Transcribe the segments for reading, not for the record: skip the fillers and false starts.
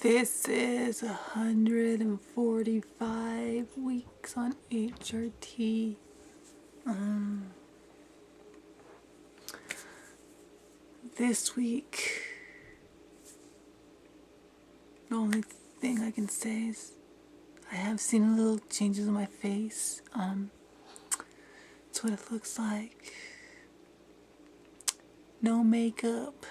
This is 145 weeks on HRT. This week, the only thing I can say is I have seen a little changes in my face. That's what it looks like. No makeup.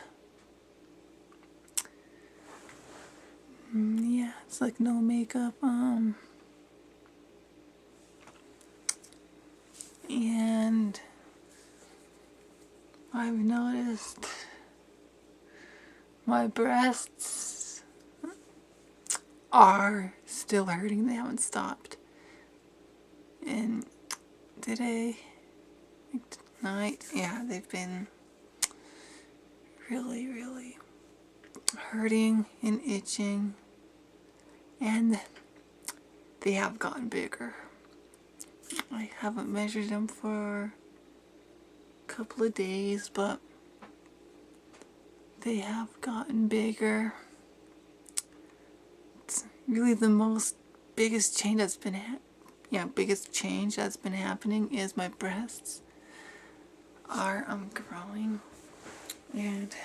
Yeah, it's like no makeup. And I've noticed my breasts are still hurting. They haven't stopped. And today, like tonight, yeah, they've been really hurting and itching. And they have gotten bigger. I haven't measured them for a couple of days, but they have gotten bigger. It's really the biggest change that's been happening is my breasts are growing, and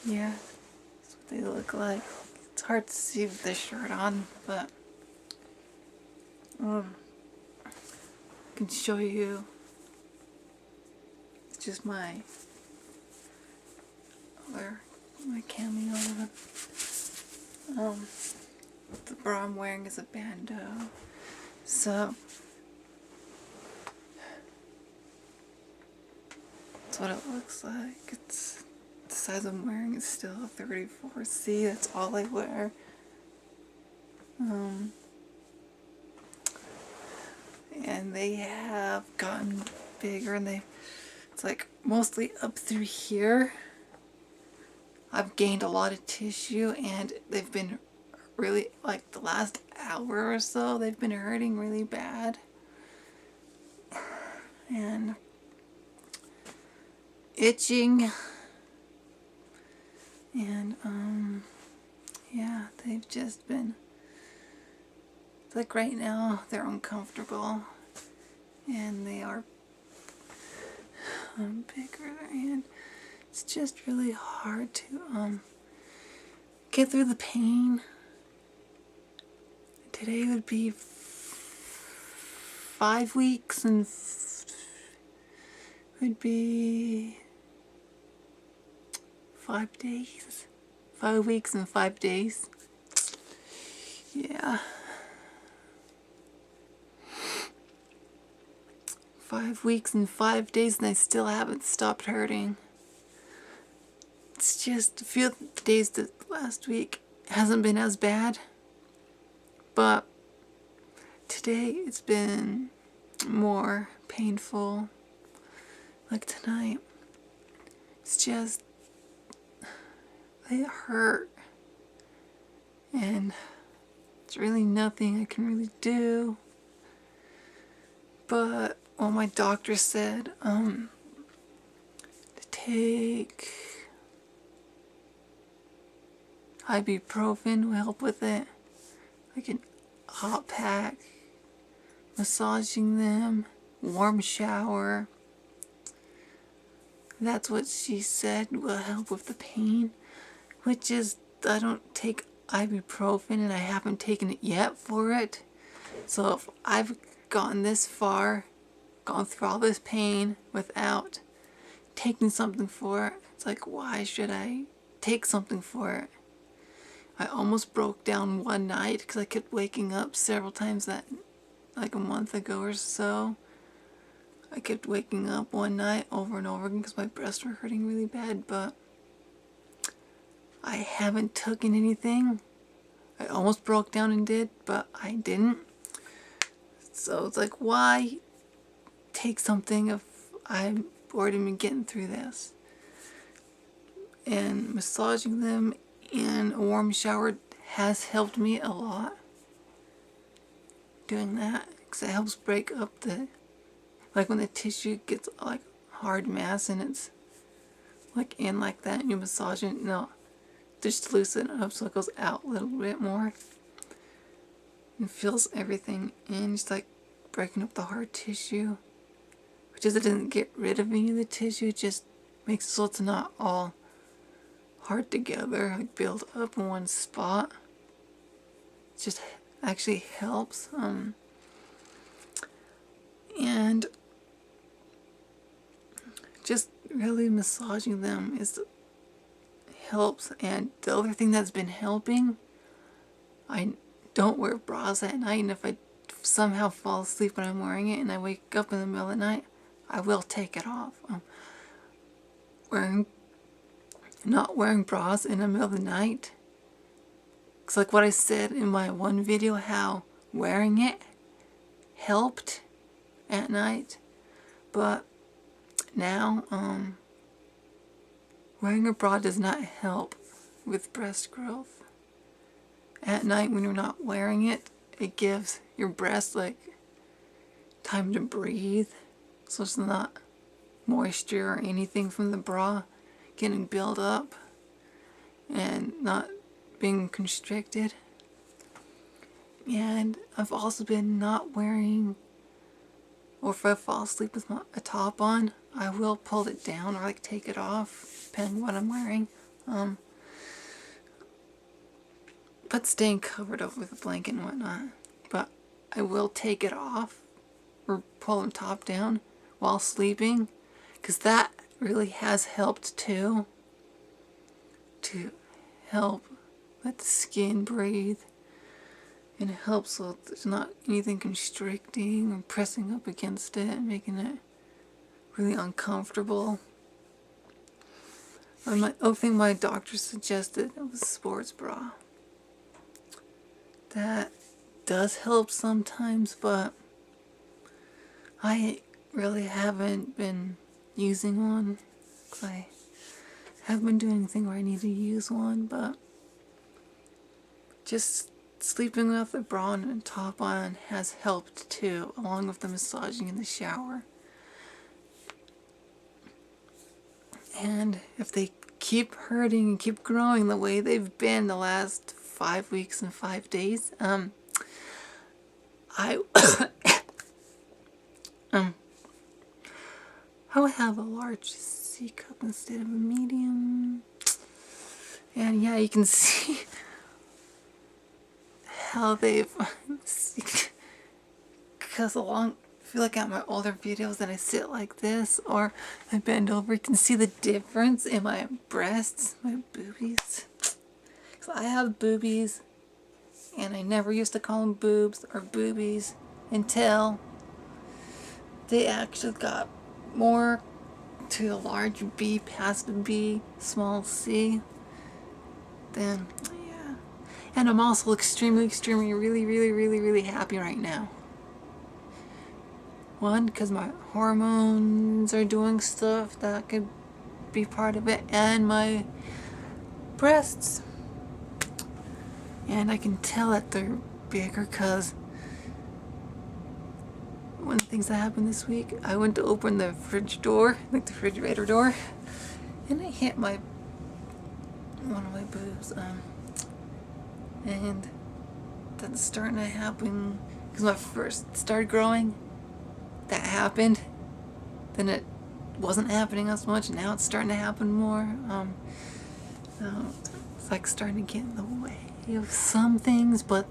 yeah, that's what they look like. It's hard to see with this shirt on, but I can show you. It's just my cameo. The bra I'm wearing is a bandeau, so that's what it looks like. It's the size I'm wearing is still a 34C. That's all I wear. And they have gotten bigger, and it's like mostly up through here. I've gained a lot of tissue, and they've been really, like the last hour or so, they've been hurting really bad. And itching. And yeah, they've just been, like right now they're uncomfortable, and they are bigger, and it's just really hard to get through the pain. Today would be 5 weeks, and would be 5 days. 5 weeks and 5 days. Yeah. 5 weeks and 5 days, and I still haven't stopped hurting. It's just a few days that last week hasn't been as bad, but today it's been more painful. Like tonight, it's just, they hurt, and it's really nothing I can really do. But what my doctor said, to take ibuprofen will help with it, like a hot pack, massaging them, warm shower. That's what she said will help with the pain, which is, I don't take ibuprofen, and I haven't taken it yet for it. So if I've gotten this far, gone through all this pain without taking something for it, it's like, why should I take something for it? I almost broke down one night because I kept waking up several times like a month ago or so. I kept waking up one night over and over again because my breasts were hurting really bad, but I haven't taken anything. I almost broke down and did, but I didn't. So it's like, why take something if I've already been getting through this? And massaging them in a warm shower has helped me a lot. Doing that, because it helps break up like when the tissue gets like hard mass and it's like in like that, and you massage it, no, just loosen it up so it goes out a little bit more. And fills everything in, just like breaking up the hard tissue. Which is, it doesn't get rid of any of the tissue, it just makes it so it's not all hard together, like build up in one spot. It just actually helps. And just really massaging them helps. And the other thing that's been helping, I don't wear bras at night, and if I somehow fall asleep when I'm wearing it and I wake up in the middle of the night, I will take it off. Not wearing bras in the middle of the night, it's like what I said in my one video, how wearing it helped at night, but now wearing a bra does not help with breast growth. At night when you're not wearing it, it gives your breast like time to breathe, so it's not moisture or anything from the bra getting built up and not being constricted. And I've also been not wearing, or if I fall asleep with a top on, I will pull it down or like take it off depending on what I'm wearing. But staying covered up with a blanket and whatnot. But I will take it off or pull the top down while sleeping, because that really has helped too, to help let the skin breathe, and it helps so there's not anything constricting or pressing up against it and making it really uncomfortable. And the other thing my doctor suggested was a sports bra. That does help sometimes, but I really haven't been using one, because I haven't been doing anything where I need to use one. But just sleeping with a bra and top on has helped too, along with the massaging in the shower. And if they keep hurting and keep growing the way they've been the last 5 weeks and 5 days, I will have a large C cup instead of a medium. And yeah, you can see how they've, because if you look at my older videos and I sit like this or I bend over, you can see the difference in my breasts, my boobies. So I have boobies, and I never used to call them boobs or boobies until they actually got more to a large B past a B, small C. Then, yeah. And I'm also extremely, really happy right now. One, because my hormones are doing stuff that could be part of it, and my breasts. And I can tell that they're bigger because one of the things that happened this week, I went to open the fridge door, like the refrigerator door, and I hit one of my boobs. And that's starting to happen because when I first started growing, that happened. Then it wasn't happening as much. Now it's starting to happen more. It's like starting to get in the way of some things, but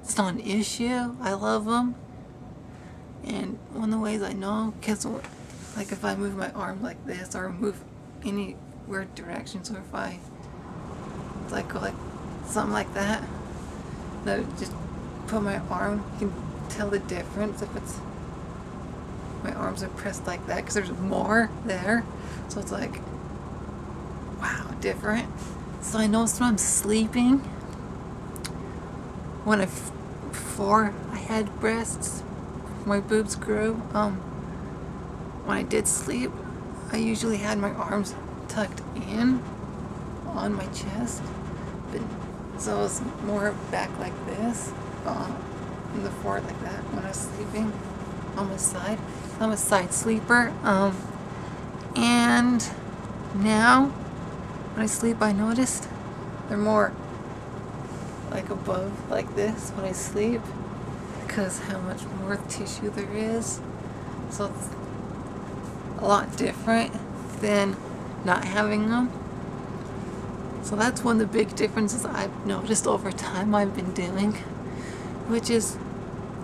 it's not an issue. I love them. And one of the ways I know, because like if I move my arm like this or move any weird directions, or if I like go like something like that, no, just put my arm, you can tell the difference if it's my arms are pressed like that, because there's more there, so it's like, wow, different. So I noticed when I'm sleeping, when before I had breasts, my boobs grew, when I did sleep, I usually had my arms tucked in on my chest, but so it was more back like this, in the forward like that when I was sleeping on my side. I'm a side sleeper, and now when I sleep, I noticed They're more like above, like this, when I sleep, because how much more tissue there is. So it's a lot different than not having them. So that's one of the big differences I've noticed over time I've been doing, which is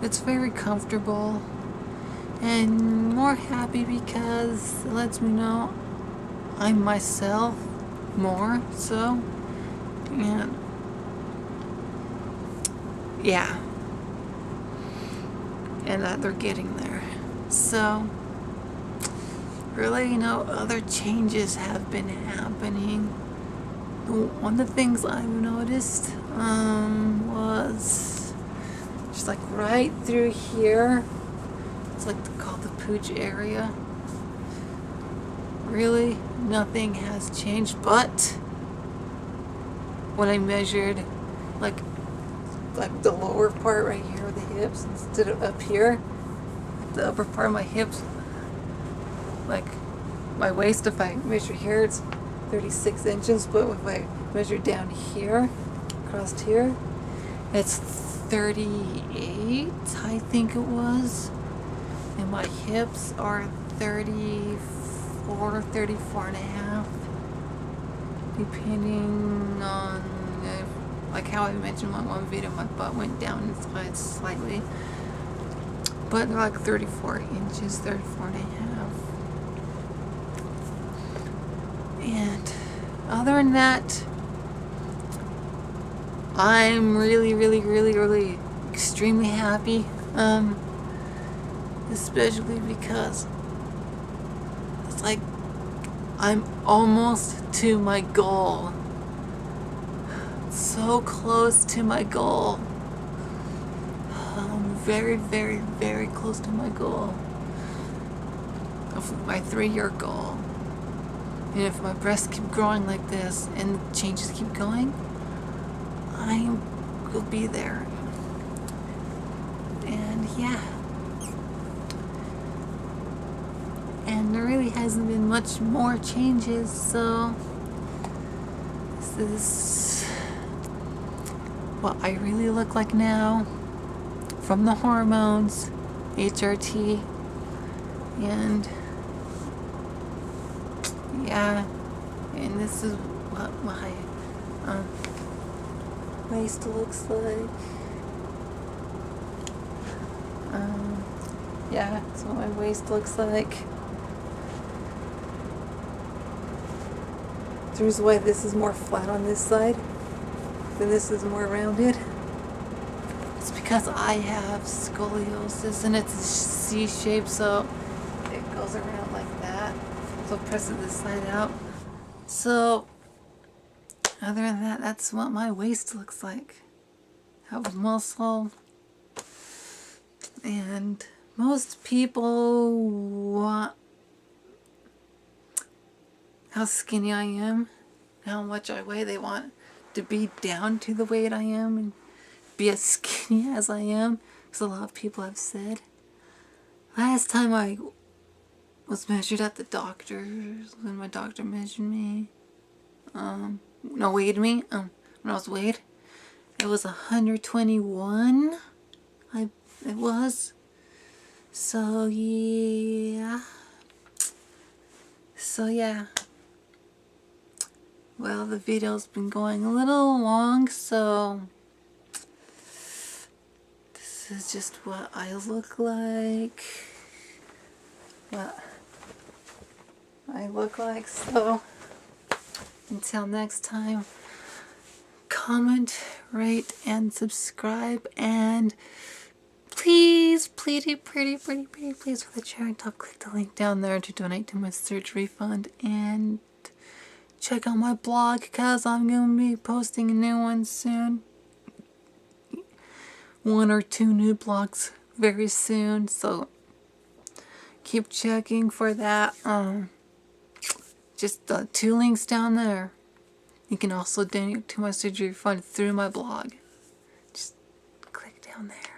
it's very comfortable and more happy because it lets me know I'm myself more so. And yeah, and that they're getting there. So really, other changes have been happening. One of the things I've noticed was just like right through here. It's like called the pooch area. Really, nothing has changed, but when I measured like the lower part right here of the hips instead of up here, the upper part of my hips, like my waist, if I measure here, it's 36 inches, but if I measure down here, across here, it's 38, I think it was. And my hips are 34 and a half, depending on like how I mentioned in one video, my butt went down inside slightly, but they're like 34 inches, 34 and a half. And other than that, I'm really extremely happy, especially because it's like I'm almost to my goal. So close to my goal. I'm very close to my goal. Of my 3-year goal. And if my breasts keep growing like this and the changes keep going, I will be there. And yeah. And there really hasn't been much more changes, so this is what I really look like now from the hormones, HRT, and yeah, and this is what my waist looks like. Yeah, that's what my waist looks like. There's why this is more flat on this side, then this is more rounded. It's because I have scoliosis and it's a C shape, so it goes around like that. So press it this side out. So other than that, that's what my waist looks like. Have muscle. And most people want how skinny I am, how much I weigh. They want to be down to the weight I am and be as skinny as I am, because a lot of people have said. Last time I was measured at the doctor's, when my doctor measured me, weighed me, when I was weighed, it was 121, it was. So yeah. Well, the video's been going a little long, so this is just what I look like. So until next time, comment, rate, and subscribe, and please, pretty please, for the charity top, click the link down there to donate to my surgery fund, and check out my blog, because I'm going to be posting a new one soon. 1 or 2 new blogs very soon, so keep checking for that. Just 2 links down there. You can also donate to my surgery fund through my blog. Just click down there.